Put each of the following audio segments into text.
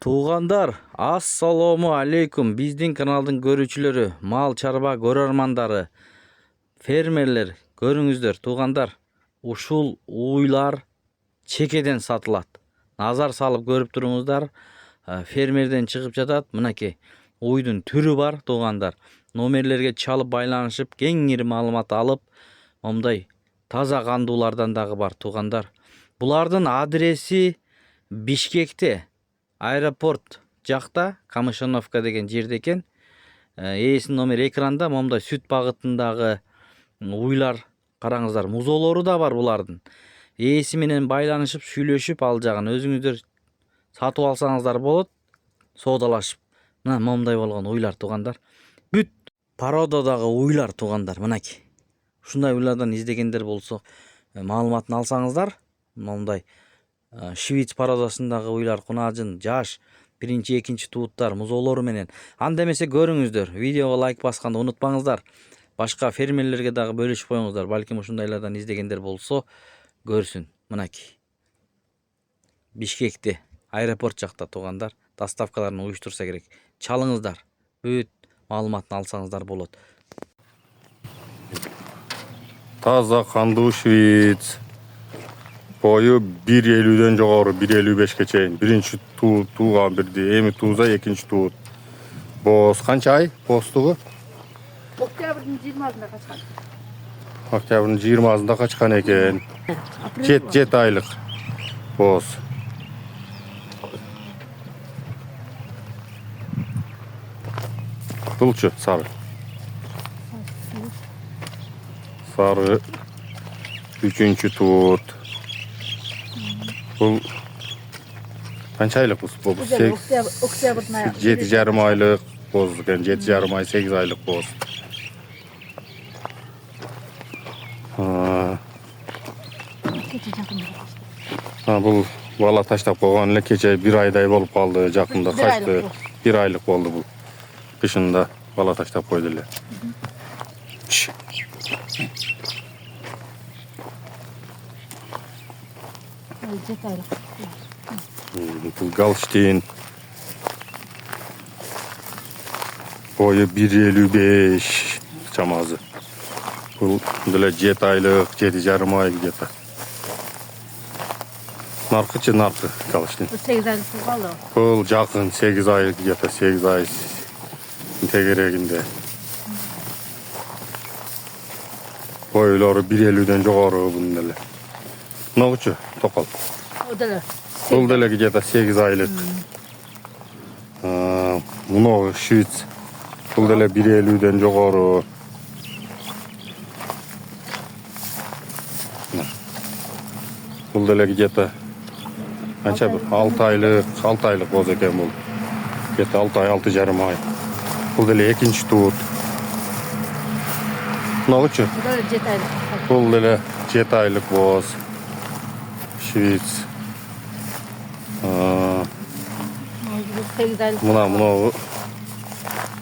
Туугандар, ассаламу алейкум. Биздин каналдын көрүүчүлөрү, мал чарба көрөрмандары, фермерлер, көрүңүздөр туугандар. Ушул уйлар чекеден сатылат. Назар салып көрүп туруңуздар. Фермерден чыгып жатат. Мынакей уйдун түрү бар туугандар. Номерлерге чалып байланышып, кеңири маалымат алып, момдай таза кандуулардан дагы бар туугандар. Булардын адреси Бишкекте. Аэропорт жакта, Камышановка деген жерде экен. Ээсинин номери экранда, момдай сүт багытындагы уйлар караңыздар. Музоолору да бар булардын. Ээси менен байланышып, сүйлөшүп, ал жагын өзүңүздөр сатып алсаңыздар болот, соодалашып. Мына момдай болгон уйлар туугандар. Бүт породадагы уйлар туугандар, мынакей. Ушундай уйлардан издегендер болсо, маалыматын алсаңыздар, момдай Швиц породасындагы уйлар кунажын, жаш, биринчи, экинчи тууттар, музоолору менен. Анда эмесе көрүңүздөр. Видеого лайк басканды унутпаңыздар. Башка фермерлерге дагы бөлүшүп коюңуздар. Балким ушундайлардан издегендер болсо көрсүн. Мынакей. Бишкекте, аэропорт жакта туугандар. Доставкаларын уюштурса керек. Чалыңыздар. Бүт маалыматын алсаңыздар болот. Таза кандуу Швиц. Boyu 1.50'den жогору 1.55'e чейин. Биринчи тууган бирди, эми тууза экинчи туут. Боз канча ай бостугу? Октябрдын 20-сында качкан. Октябрдын 20-сында качкан экен. 7 айлык боз. Булчу сары. Сары 3-чү туут. Бул канча айлык боз? Октябрдын аягы. 7,5 айлык боз экен, 7,5 ай, 8 айлык боз. Бул бала таштап койгон эле кече 1 айдай болуп калды, жакында качты. 1 айлык болду бул. Кышында бала таштап койду эле. Бул Галштейн. Boyu 1.55 чамазы. Бул деле 7 айлык, 7,5 ай где-то. Наркычы наркы Галштейн. 8 айлык калды. Бул жакын 8 ай где-то, 8 ай тегерегинде. Бойлору 1.50'den жогору бунун деле. Ногучу токол. Бул деле где-то 8 айлык. Муну Швиц. Бул деле 1.50'den жогору. Бул деле где-то канча бир 6 айлык боз экен бул. Где-то 6 ай, 6,5 ай. Бул деле экинчи туут. Ногучу? Бул деле 7 айлык боз. Швиц. Мына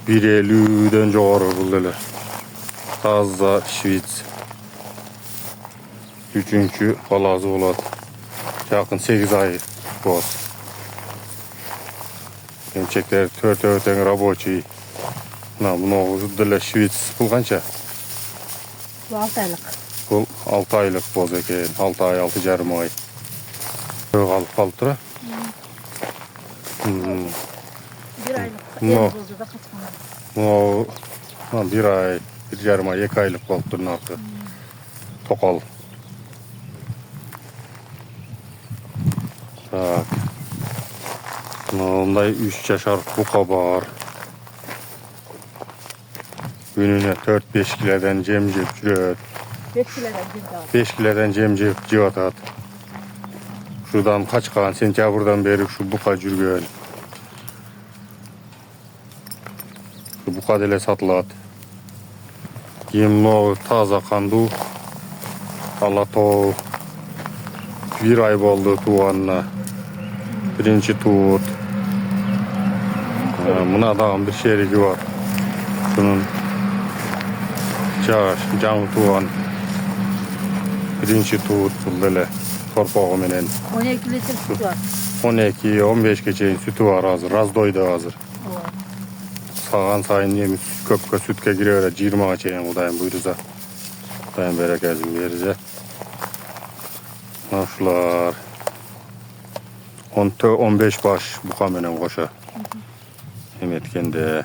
1.50'den жогору бул деле. Таза Швиц. 3-чү баласы болот. Жакын 8 ай боз. Эмчектер 4 тең рабочий. Мына деле Швиц. Бул канча? Бул 6 айлык. Бул 6 айлык боз экен. 6 ай, 6,5 ай. Калып калып тура. 1 айлык. Бозду да качкан. 1 ай, 1,5 ай, 2 айлык болуп тур наркы. Токол. Так. Мындай 3 жашар бука бар. Gününe 4-5 kilodan cem jep жүрөт. 5 kilodan cem jep атат. Şuradan kaçkan sentyabrdan beri şu buka жүргөн. Şu buka dele satılat. Yemno taza kandu. Alato 1 ay boldu tuğanına. Birinci tuğut. Buna da bir şeriki var. Şunun жаңы туған биринчи туут бул деле торпогу менен 12 литр сүтү бар. 12-15'e çeyin sütü var hazır. Razdoydu hazır. Sağan sayın yemiz köpke sütke giriyor. 20'a çeyin Kudayım buyuruza. Kudayım berekezim verize. Naşlar. 15 baş bu kamenen koşa. Emetkende.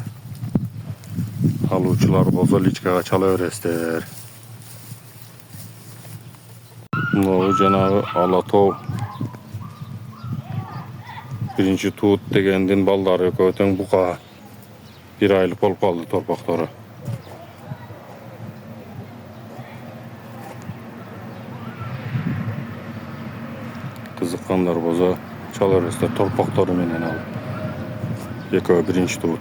Haluçular boza liçkaga çalıyor ester. Bu Cenabı Alatov. Birinci tuğut degenden balları köten buka. Bir aylık olup kaldı torpakları. Kızıkkanlar boza çalıyor ester torpakları menen alıp. Eko birinci tuğut.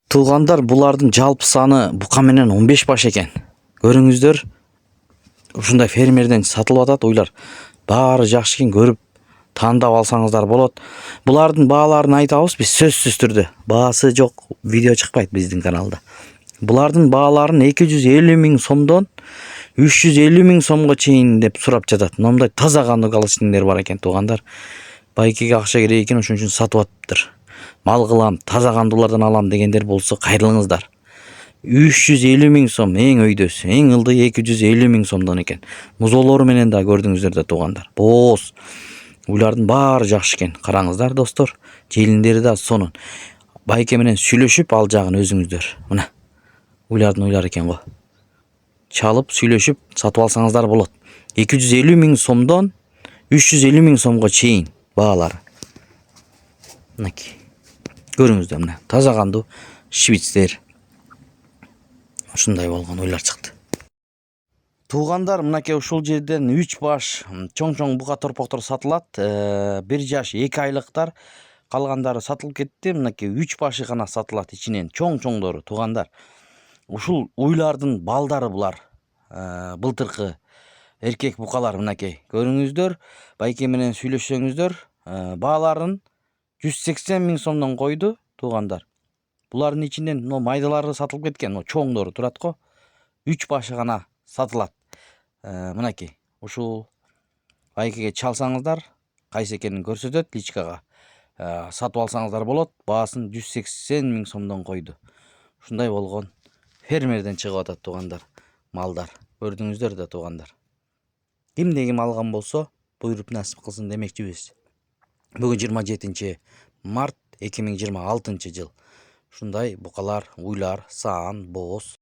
Tuğanдар bulardın жалпы саны бука менен 15 баш экен. Көрүңүздөр. Ушундай фермерден сатылып атат уйлар. Баары жакшы экен, көрүп тандап алсаңыздар болот. Булардын бааларын айтабыз биз сөзсүз түрдө. Баасы жок, видео чыкпайт биздин каналда. Булардын бааларын 250 миң сомдон 350 миң сомго чейин деп сурап жатат. Мындай таза кандуу калычтыңдар бар экен тугандар. Байкеге акча керек экен, ошон үчүн сатып атыптыр. Мал кылам, таза кандуулардан алам дегендер болсо кайрылыңыздар. 350 миң сом эң өйдөсү, эң ылдый 250 миң сомдон экен. Музоолору менен да көрдүңүздөр да тугандар. Бооз. Улардын баары жакшы экен. Караңыздар достор. Желиндери да сонун. Байке менен сүйлөшүп ал жагын өзүңүздөр. Мына. Улардын уйлары экен го. Чалып сүйлөшүп сатып алсаңыздар болот. 250 миң сомдон 350 миң сомго чейин баалары. Мынакей. Көрүңүздөр мына. Таза кандуу швицтер. Ушундай болгон ойлор чыкты. Туугандар, мынакей ушул жерден 3 баш чоң-чоң бука торпоктор сатылат. 1 жаш 2 айлыктар, калгандары сатылып кетти. Мынакей 3 башы гана сатылат ичинен чоң-чоңдору туугандар. Ушул уйлардын балдары булар. Былтыркы эркек букалар мынакей. Көрүңүздөр, байке менен сүйлөшсөңүздөр, бааларын 180 миң сомдон койду туугандар. Булардын ичинен майдалары сатылып кеткен, чоңдору турат го. 3 башы гана сатылат. Мынакей. Ушул байкеге чалсаңыздар, кайсы экенин көрсөтөт личкага. Сатып алсаңыздар болот. Баасын 180 миң сомдон койду. Ушундай болгон фермерден чыгып атат туугандар. Малдар. Көрдүңүздөр да туугандар. Кимде ким алган болсо, буйруп насип кылсын демекчибиз. Бүгүн 27 март 2026 жыл. Ушундай букалар, уйлар, саан, бооз